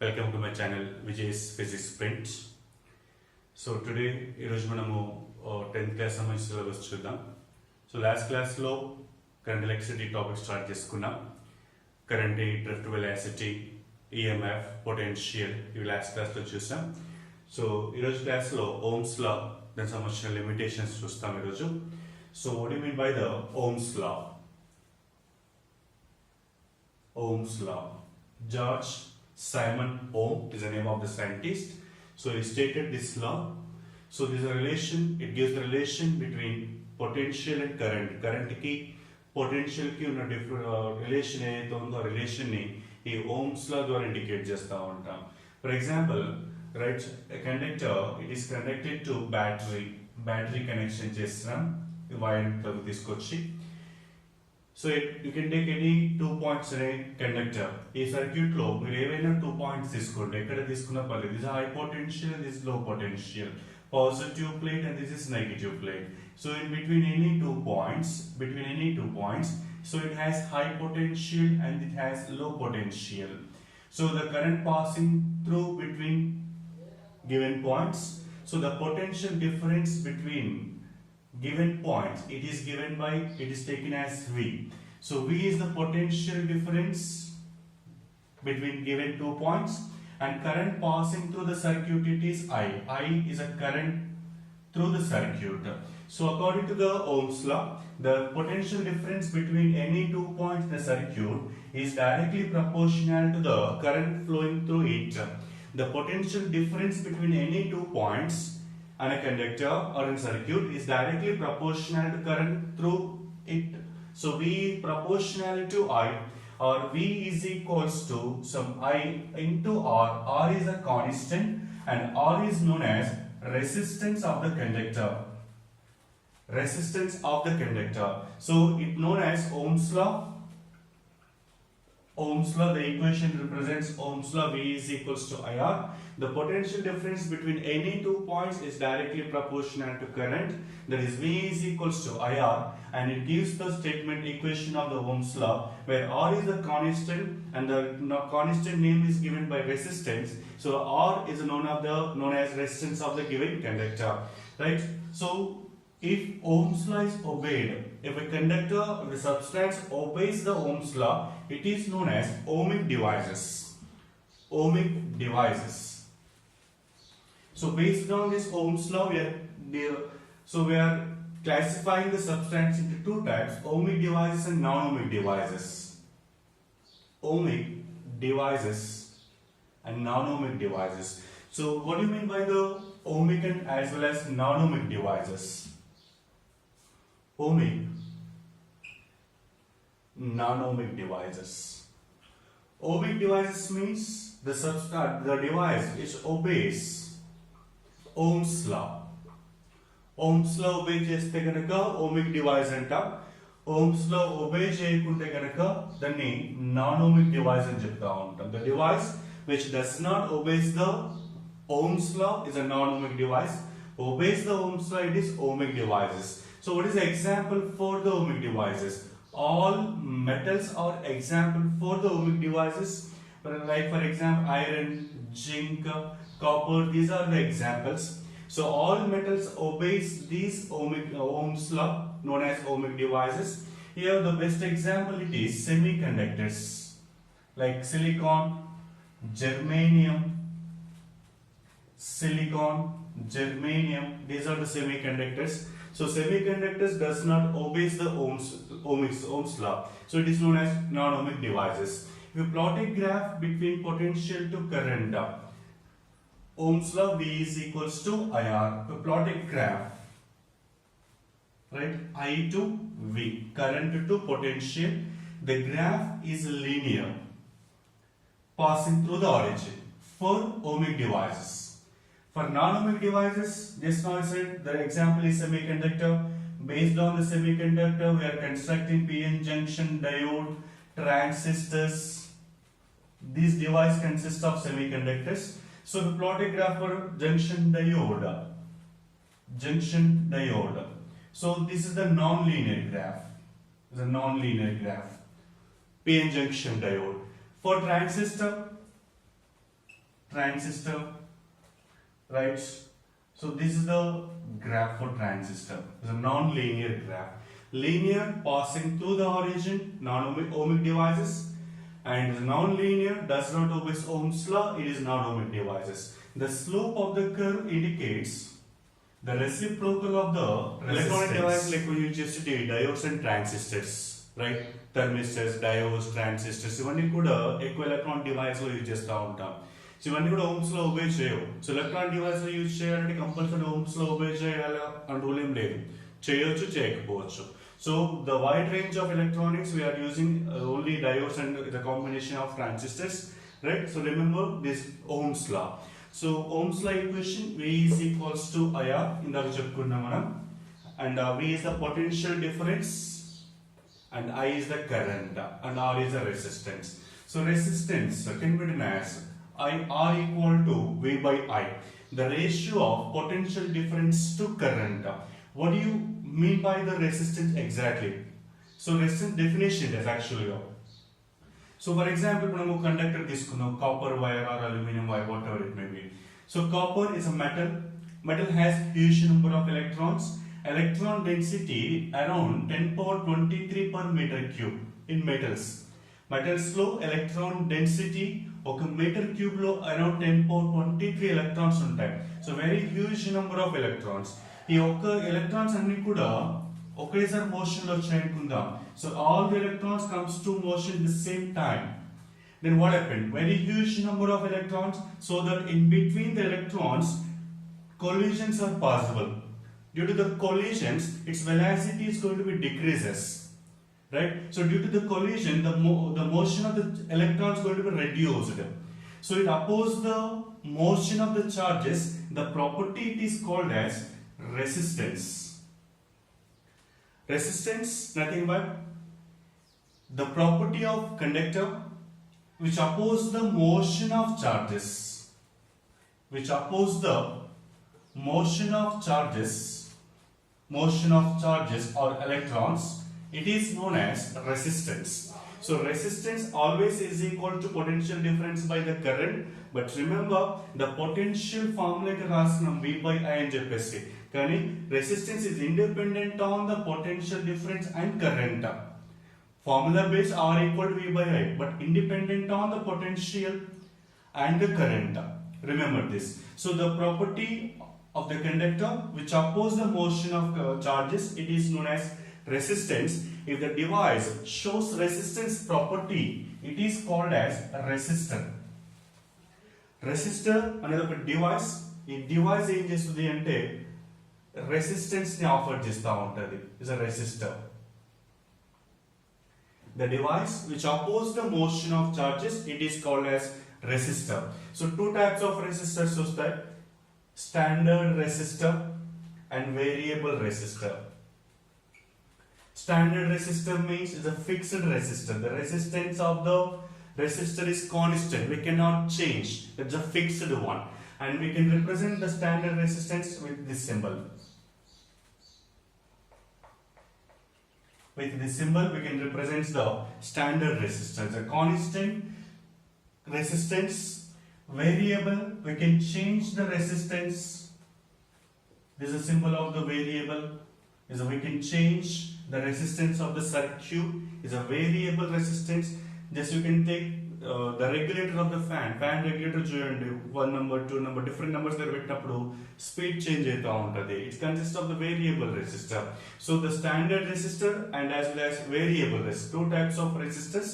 Welcome to my channel Vijay's Physics Print. So today ఈరోజు మనము 10th class సంబంధించిన syllabus చూద్దాం. సో లాస్ట్ క్లాస్లో కరెంట్ ఎలక్ట్రిసిటీ టాపిక్ స్టార్ట్ చేసుకున్నాం. Current drift velocity, EMF, potential ఇవి last క్లాస్లో చూసాం. సో ఈరోజు క్లాస్లో ఓమ్స్ లా దానికి సంబంధించిన లిమిటేషన్స్ చూస్తాం ఈరోజు. So what you mean by the Ohm's law? Ohm's law. George Simon Ohm is the name of the scientist. So he stated this law. So this is a relation. It gives the relation between potential and current. Current ki potential ki una different relation ఏదైతే ఉందో ఆ relation ని ఈ Ohm's law ద్వారా indicate చేస్తా ఉంటాం. For example, right, a conductor, it is connected to battery connection చేస్తున్నాం ఈ వైర్ తీసుకొచ్చి. So you can take any 2 points in a conductor. ఈ సర్క్యూట్ లో మీరు ఏవైనా 2 పాయింట్స్ తీసుకోండి, ఎక్కడ తీసుకున్నా పర్లేదు. This is high potential and this is low potential. Positive plate and this is negative plate. So in between any 2 points, so it has high potential and it has low potential. So the current passing through between given points. So the potential difference between given points, it is taken as V. So V is the potential difference between given 2 points, and current passing through the circuit, it is I. I is a current through the circuit. So according to the Ohm's law, the potential difference between any 2 points in the circuit is directly proportional to the current flowing through it. The potential difference between any 2 points and a conductor or in circuit is directly proportional to current through it. So V proportional to I, or V is equals to some I into R. R is a constant and R is known as resistance of the conductor. Resistance of the conductor. So it known as Ohm's law. Ohm's law, the equation represents Ohm's law. V is equals to IR. The potential difference between any 2 points is directly proportional to current. That is V is equals to IR, and it gives the statement equation of the Ohm's law, where R is the constant and the constant name is given by resistance. So R is known as resistance of the given conductor, right? So if Ohm's law is obeyed, if a conductor or a substance obeys the Ohm's law, it is known as ohmic devices. Ohmic devices. So based on this Ohm's law, we are classifying the substance into 2 types: ohmic devices and non-ohmic devices. Ohmic devices and non-ohmic devices. So what do you mean by the ohmic and as well as non-ohmic devices? Ohmic, non-ohmic devices. Ohmic devices means the device which obeys Ohm's law. Ohm's law obey చేస్తే గనక ohmic device అంటాం. Ohm's law obey చేయకుంటే గనక దాన్ని non-ohmic device అని చెప్తా ఉంటాం. The device which does not obeys the Ohm's law is a non-ohmic device. Obeys the Ohm's law, it is ohmic devices. So what is the example for the ohmic devices? All metals are example for the ohmic devices. Like for example, iron, zinc, copper, these are the examples. So all metals obeys these Ohm's law, known as ohmic devices. Here the best example it is semiconductors, like silicon, germanium, these are the semiconductors. So semiconductors does not obeys the Ohm's law. So it is known as non-ohmic devices. If you plot a graph between potential to current, Ohm's law, V is equals to IR. If you plot a graph, right, I to V, current to potential, the graph is linear, passing through the origin for ohmic devices. For non-ohmic devices, just now I said the example is semiconductor. Based on the semiconductor, we are constructing PN junction, diode, transistors. These devices consist of semiconductors. So we plot a graph for junction diode. So this is the non-linear graph. PN junction diode. For transistor, transistor, right? So this is the graph for transistor. It's a non-linear graph. Linear passing through the origin, non-ohmic devices, and non-linear does not obey Ohm's law, it is non-ohmic devices. The slope of the curve indicates the reciprocal of the electronic device, like we use yesterday, diodes and transistors, right? Thermistors, diodes, transistors, ఇవన్నీ కూడా ఎక్కువ electronic device లో use చేస్తూ ఉంటాం. So ఇవన్నీ కూడా Ohm's లో obey చేయవు. సో ఎలక్ట్రానిక్ డివైస్ లో యూజ్ చేయాలంటే కంపల్సరీ ఓమ్స్ లో ఒబే చేయాలి అని రూల్ ఏం లేదు, చేయొచ్చు చేయకపోవచ్చు. So the wide range of electronics we are using only diodes and the combination of transistors, right? So remember this Ohm's law. So Ohm's law equation, V is equals to IR in the cheptunnam manam, and V is the potential difference and I is the current and R is the resistance. So resistance can be written as R equal to V by I, the ratio of potential difference to current. What do you mean by the resistance exactly? So resistance definition is actually. So for example, we have conductor copper wire or aluminum wire, whatever it may be. So copper is a metal. Metal has huge number of electrons. Electron density around 10 power 23 per meter cube in metals. Metals lo electron density ఒక meter cube lo around 10 power 23 electrons ఉంటాయి. So very huge number of electrons. ఈ ఒక్క electrons అన్ని కూడా ఒకేసారి motion లో వచ్చాయనుకుందాం. So all the electrons comes to motion the same time. Then what happened? Very huge number of electrons, so that in between the electrons collisions are possible. Due to the collisions, its velocity is going to be decreases, right? So due to the collision, the motion of the electrons is going to be reduced. So it opposes the motion of the charges. The property it is called as resistance. Resistance nothing but the property of conductor which opposes the motion of charges, which oppose the motion of charges or electrons. It is known as resistance. So resistance always is equal to potential difference by the current, but remember the potential formula రాస్తున్నాం V by I అని చెప్పేసి, కానీ resistance is independent on the potential difference and current. Formula base R equal to V by I, but independent on the potential and the current. Remember this. So the property of the conductor which opposes the motion of charges, it is known as resistance. If the device shows resistance property, it is called as a resistor. Resistor అనేది ఒక device. ఈ device ఏం చేస్తుంది అంటే resistance ని offer చేస్తూ ఉంటుంది. Is a resistor. The device which opposes the motion of charges, it is called as resistor. So two types of resistors వస్తాయి, standard resistor and variable resistor. Standard resistor means is a fixed resistor. The resistance of the resistor is constant, we cannot change, it's a fixed one, and we can represent the standard resistance with this symbol. With this symbol we can represent the standard resistance, a constant resistance. Variable, we can change the resistance. This is a symbol of the variable. Is we can change the resistance of the circuit. Is a variable resistance. Just you can take the regulator of the fan regulator చూడండి, 1 number 2 number different numbers there పెట్టినప్పుడు speed change అవుతా ఉంటుంది. It consists of the variable resistor. So the standard resistor and as well as variable resistor, two types of resistors,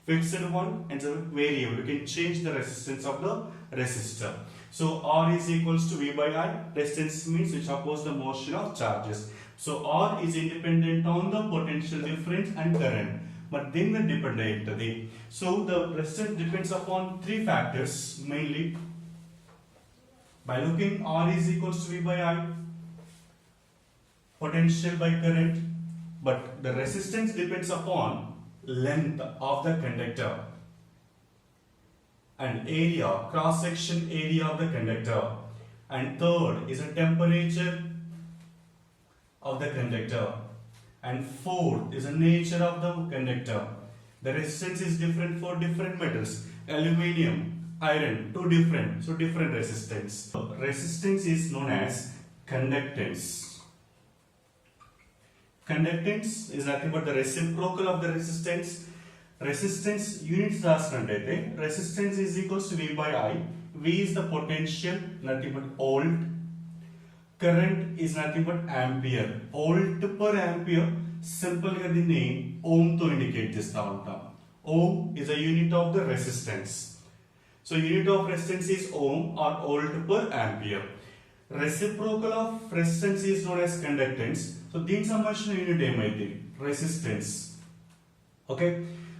fixed one and the variable. We can change the resistance of the resistor. So R is equals to V by I. Resistance means which opposes the motion of charges. So R is independent on the potential difference and current, but then the dependent. So the resistance depends upon three factors mainly. By looking, R is equals to V by I, potential by current, but the resistance depends upon length of the conductor and area, cross section area of the conductor, and third is a temperature of the conductor, and fourth is the nature of the conductor. The resistance is different for different metals. Aluminium iron, two different, so different resistance. Resistance is known as conductance. Conductance is nothing but the reciprocal of the resistance. Resistance units raskunnatayite resistance is equals to V by I. V is the potential, nothing but volt. Current is nothing but ampere. Volt per ampere, simple ga dinni ohm to indicate chesta untam. Ohm is a unit of the resistance. So unit of resistance is ohm or volt per ampere. Reciprocal of resistance is known as conductance. So దీనికి సంబంధించిన unit ఏమైంది? Resistance. Okay,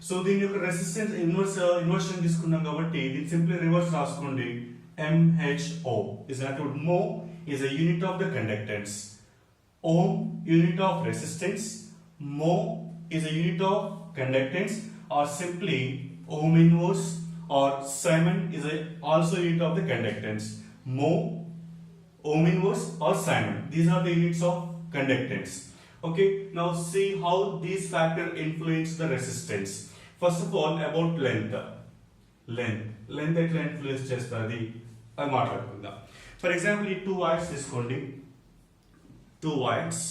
so దీని యొక్క resistance inversion తీసుకున్నాం కాబట్టి దీన్ని simply reverse రాసుకోండి. MHO is nothing but mho is a unit of the conductance. Ohm unit of resistance, mho is a unit of conductance, or simply ohm inverse or Simon is also unit of the conductance. Mho, ohm inverse or Simon, these are the units of conductance. Okay, now see how these factors influence the resistance. First of all, about length ఎట్లా influence చేస్తుంది అది మాట్లాడుకుందాం. For example ఈ 2 wires తీసుకోండి. 2 wires,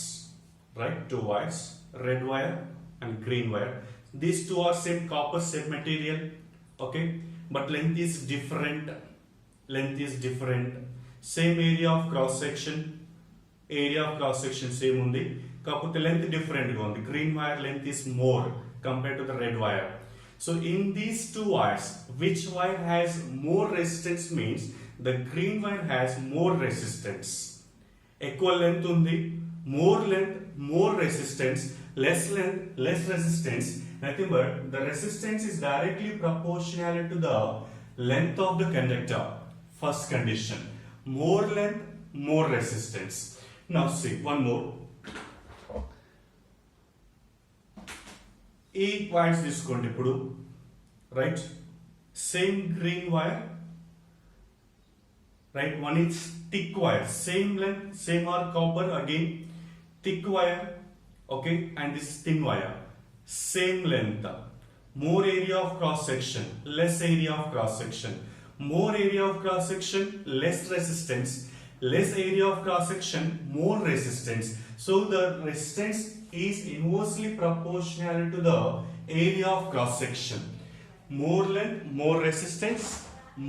right, 2 wires, red wire and green wire. These two are same copper, same material, okay, but length is different. Same area of cross section same undi, kaapothe length different ga undi. Green wire length is more compared to the red wire. So in these two wires, which wire has more resistance means the green wire has more resistance. Equal length undi, more length, more resistance, less length, less resistance. Nothing but the resistance is directly proportional to the length of the conductor. First condition, more length, more resistance. Now see one more. E wires తీసుకోండి ఇప్పుడు, right, same green wire, right, one is thick wire, same length, same are copper, again thick wire, okay, and this is thin wire, same length, more area of cross section, less area of cross section, more area of cross section, less resistance, less area of cross section, more resistance. So the resistance is inversely proportional to the area of cross section. More length, more resistance,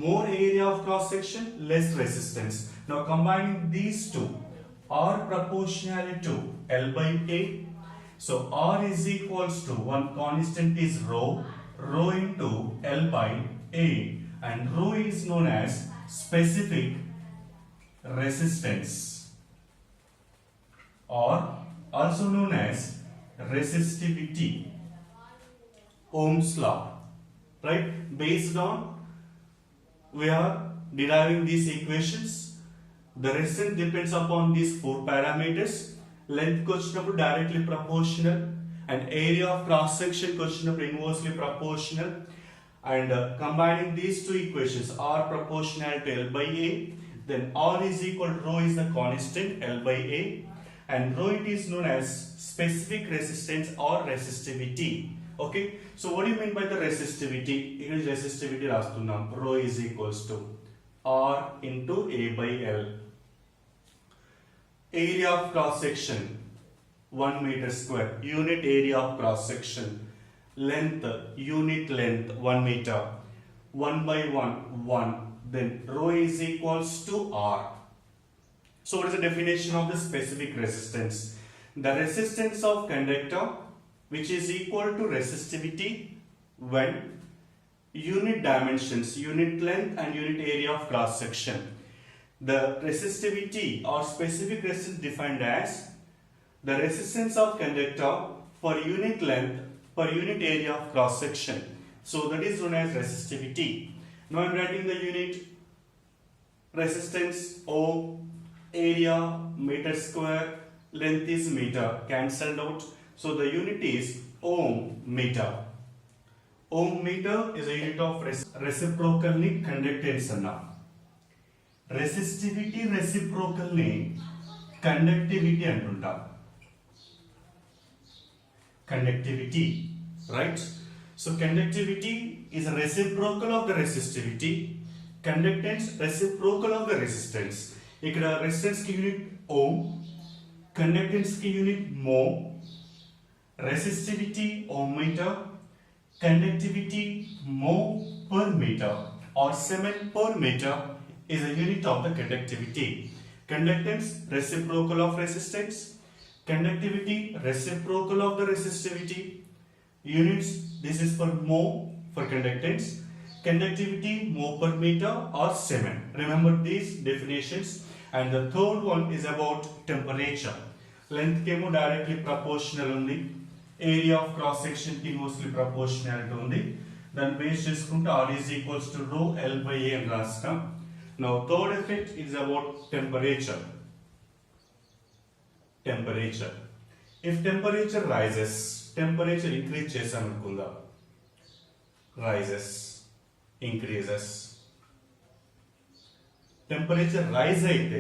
more area of cross section, less resistance. Now combining these two are proportional to L by A. So R is equals to one constant is rho into L by A, and rho is known as specific resistance, or also known as resistivity. Ohm's law, right? Based on we are deriving these equations, the resistance depends upon these 4 parameters. Length vachinappudu directly proportional, and area of cross section vachinappudu inversely proportional, and combining these two equations, R proportional to L by A, then R is equal to rho is the constant, L by A, and rho it is known as specific resistance or resistivity. Okay, so what do you mean by the resistivity? Here is resistivity rastunnam. Rho is equals to R into A by L. Area of cross section 1 meter square, unit area of cross section. Length, unit length 1 meter, 1 by 1, then rho is equals to R. So what is the definition of the specific resistance? The resistance of conductor which is equal to resistivity when unit dimensions, unit length and unit area of cross section. The resistivity or specific resistance defined as the resistance of conductor for unit length per unit area of cross section. So that is known as resistivity. Now I am writing the unit resistance ohm, area meter square, length is meter, cancelled out. So the unit is ohm meter. Ohm meter is a unit of reciprocal ni conductance anna. Resistivity reciprocal ni conductivity antunta. Conductivity, right? So conductivity is a reciprocal of the resistivity, conductance reciprocal of the resistance. ఇక్కడ resistance కి unit ohm, conductance కి unit mho, resistivity ohm meter, conductivity mho per meter or Siemens per meter is a unit of the conductivity. Conductance reciprocal of resistance, conductivity reciprocal of the resistivity. Units, this is for mho for conductance, conductivity mho per meter or Siemens. Remember these definitions. And the third one is about temperature. Length kemo directly proportional undi, area of cross section ki inversely proportional to undi. Then base cheskunte R is equals to rho L by A and rastam. Now third effect is about temperature. Temperature. If temperature rises, temperature increase chesam anukunda. Rises, increases. Temperature rise aithe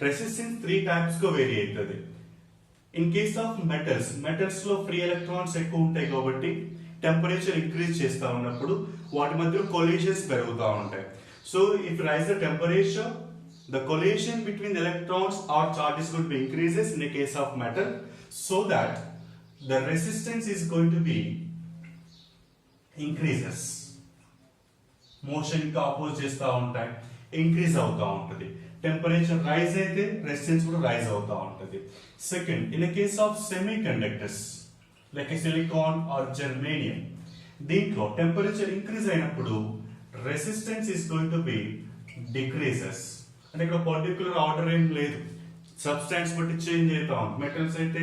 resistance three types ko vary aitadi. In case of metals lo free electrons ekku untayi kabatti temperature increase chesta unnappudu vaati madhyalo collisions peruguta untayi. So if you rise the temperature, the collision between the electrons or charges could be increases in the case of metal, so that the resistance is going to be increases. Motion ki oppose chesta untayi, increase avuta untadi. Temperature rise aithe resistance kuda rise avuta untadi. Second, in the case of semiconductors like a silicon or germanium, దీంట్లో temperature increase అయినప్పుడు resistance is going to be decreases. అంటే ఇక్కడ particular order ఏం లేదు, substance బట్టి change అవుతా ఉంది. Metals అయితే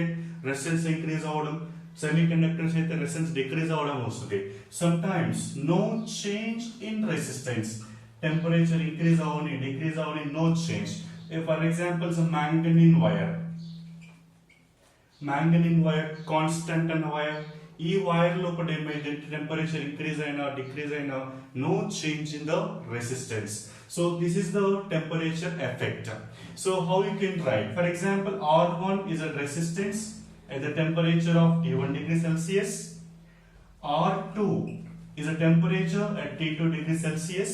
రెసిస్టెన్స్ ఇంక్రీజ్ అవ్వడం, సెమీ కండక్టర్స్ అయితే రెసిస్టెన్స్ డిక్రీజ్ అవ్వడం వస్తుంది. Sometimes no change in resistance, temperature increase అవని డిక్రీజ్ అవని, no change. For example manganin wire constant అన్న వైర్, ఈ వైర్ లోపల ఏమైతే టెంపరేచర్ ఇంక్రీజ్ అయినా డిక్రీజ్ అయినా no change in the resistance. So this is the temperature effect. So how you can write? For example, R1 is a resistance at the temperature of T1 degree Celsius. R2 is a temperature at T2 degree Celsius.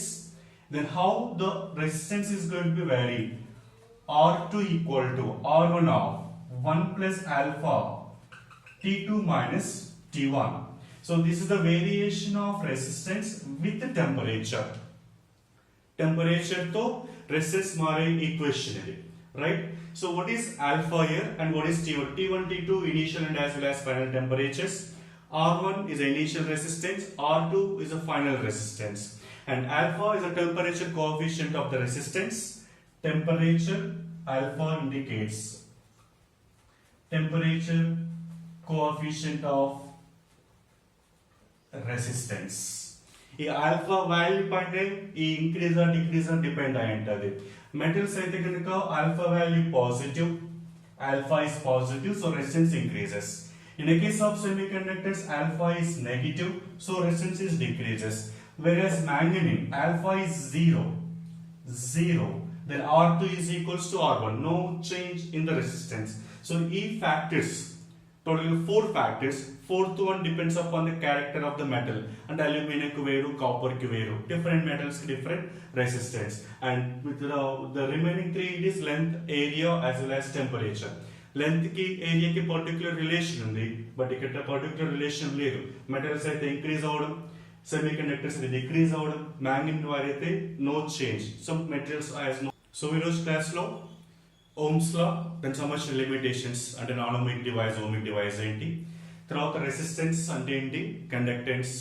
Then how the resistance is going to be vary? R2 equal to R1 of 1 plus alpha T2 minus T1. So this is the variation of resistance with the temperature. Temperature to resistance mare equation ఇది, right? So what is alpha here and what is T1? T1, T2 initial and as well as final temperatures. R1 is the initial resistance, R2 is the final resistance, and alpha is the temperature coefficient of the resistance. Temperature alpha indicates temperature coefficient of resistance. ఈ alpha value పైనే ఈ increase or decrease or depend అయి ఉంటుంది. Metals అయితే కనుక alpha value positive, alpha is positive, so resistance increases. In the case of semiconductors alpha is negative, so resistance is decreases. Whereas manganin alpha is zero, then R2 is equals to R1, no change in the resistance. So E factors, total 4 factors. Fourth one depends upon the character of the metal, and aluminum ku veru, copper ku veru, different metals ku different resistance. And with the remaining 3 it is length, area as well as temperature. Length ki area ki particular relation undi, but ikkada particular relation ledu. Metals aithe increase avadam, semiconductors aithe decrease avadam, manganese wire aithe no change, some materials as no. So we know class lo Ohm's law, then సంబంధించిన limitations అంటే non ohmic device, ohmic device ఏంటి, తర్వాత resistance అంటే ఏంటి, conductance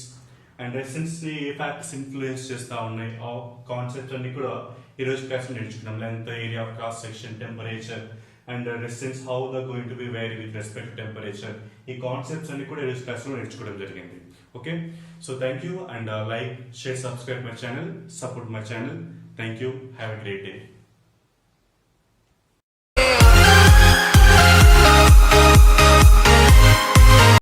and resistance ని ఏ factors influence చేస్తా ఉన్నాయి, ఆ కాన్సెప్ట్స్ అన్ని కూడా ఈ రోజు క్లాస్ లో నేర్చుకున్నాం. Length, area of cross section, temperature and resistance, how the going to be vary with respect to temperature. ఈ కాన్సెప్ట్స్ అన్ని కూడా ఈ రోజు క్లాస్ లో నేర్చుకోవడం జరిగింది. Okay, so thank you and like, share, subscribe my channel, support my channel. Thank you, have a great day.